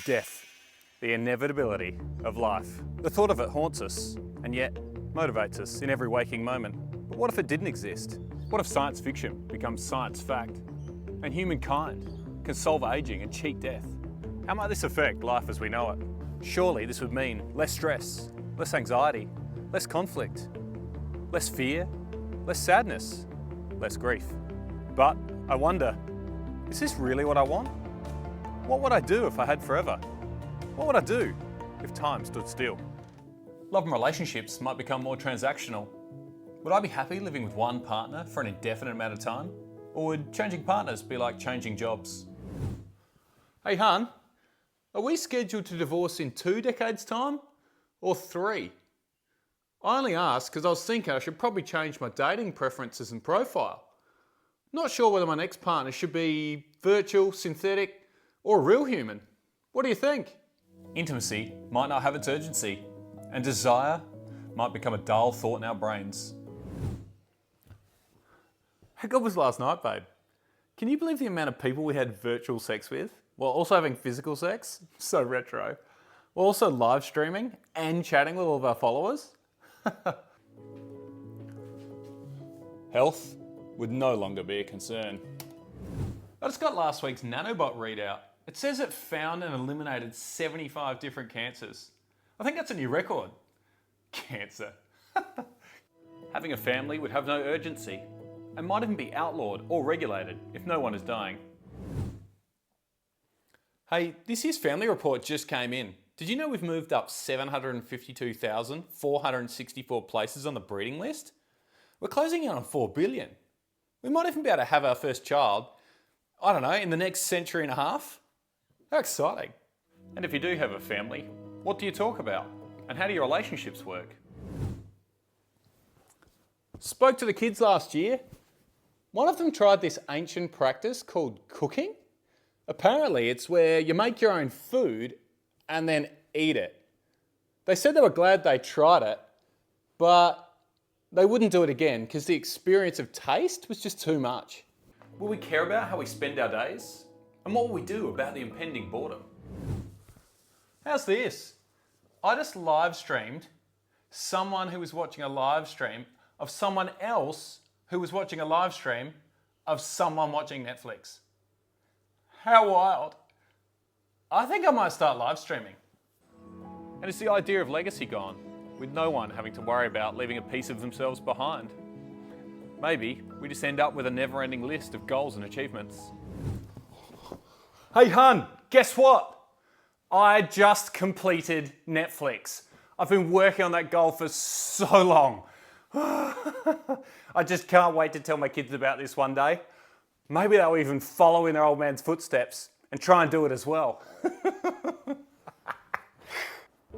Death, the inevitability of life. The thought of it haunts us, and yet motivates us in every waking moment. But what if it didn't exist? What if science fiction becomes science fact, and humankind can solve aging and cheat death? How might this affect life as we know it? Surely this would mean less stress, less anxiety, less conflict, less fear, less sadness, less grief. But I wonder, is this really what I want? What would I do if I had forever? What would I do if time stood still? Love and relationships might become more transactional. Would I be happy living with one partner for an indefinite amount of time? Or would changing partners be like changing jobs? Hey hun, are we scheduled to divorce in 2 decades time or 3? I only asked because I was thinking I should probably change my dating preferences and profile. Not sure whether my next partner should be virtual, synthetic, or a real human. What do you think? Intimacy might not have its urgency, and desire might become a dull thought in our brains. How good was last night, babe? Can you believe the amount of people we had virtual sex with, while also having physical sex? So retro. We're also live streaming and chatting with all of our followers. Health would no longer be a concern. I just got last week's nanobot readout. It says it found and eliminated 75 different cancers. I think that's a new record. Cancer. Having a family would have no urgency and might even be outlawed or regulated if no one is dying. Hey, this year's family report just came in. Did you know we've moved up 752,464 places on the breeding list? We're closing in on 4 billion. We might even be able to have our first child, I don't know, in the next century and a half. How exciting. And if you do have a family, what do you talk about? And how do your relationships work? Spoke to the kids last year. One of them tried this ancient practice called cooking. Apparently it's where you make your own food and then eat it. They said they were glad they tried it, but they wouldn't do it again because the experience of taste was just too much. Will we care about how we spend our days? And what will we do about the impending boredom? How's this? I just live streamed someone who was watching a live stream of someone else who was watching a live stream of someone watching Netflix. How wild. I think I might start live streaming. And it's the idea of legacy gone, with no one having to worry about leaving a piece of themselves behind. Maybe we just end up with a never-ending list of goals and achievements. Hey hun, guess what? I just completed Netflix. I've been working on that goal for so long. I just can't wait to tell my kids about this one day. Maybe they'll even follow in their old man's footsteps and try and do it as well.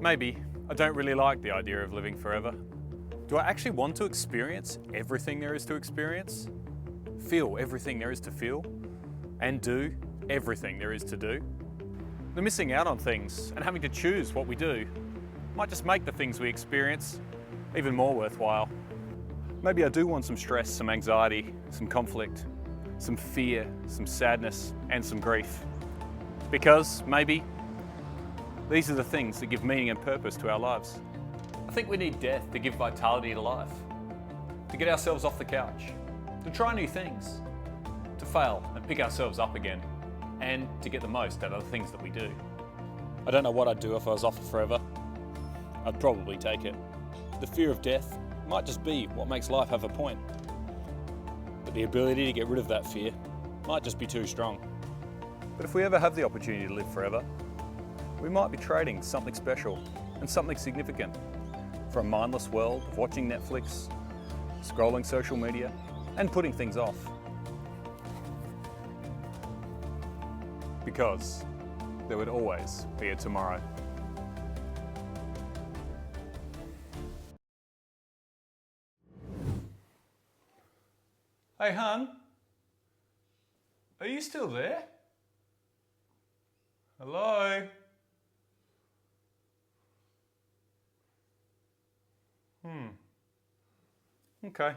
Maybe I don't really like the idea of living forever. Do I actually want to experience everything there is to experience? Feel everything there is to feel? And do everything there is to do? The missing out on things and having to choose what we do might just make the things we experience even more worthwhile. Maybe I do want some stress, some anxiety, some conflict, some fear, some sadness, and some grief. Because maybe these are the things that give meaning and purpose to our lives. I think we need death to give vitality to life, to get ourselves off the couch, to try new things, to fail and pick ourselves up again, and to get the most out of the things that we do. I don't know what I'd do if I was offered forever. I'd probably take it. The fear of death might just be what makes life have a point. But the ability to get rid of that fear might just be too strong. But if we ever have the opportunity to live forever, we might be trading something special and something significant for a mindless world of watching Netflix, scrolling social media, and putting things off. Because there would always be a tomorrow. Hey hun, are you still there? Hello? Okay.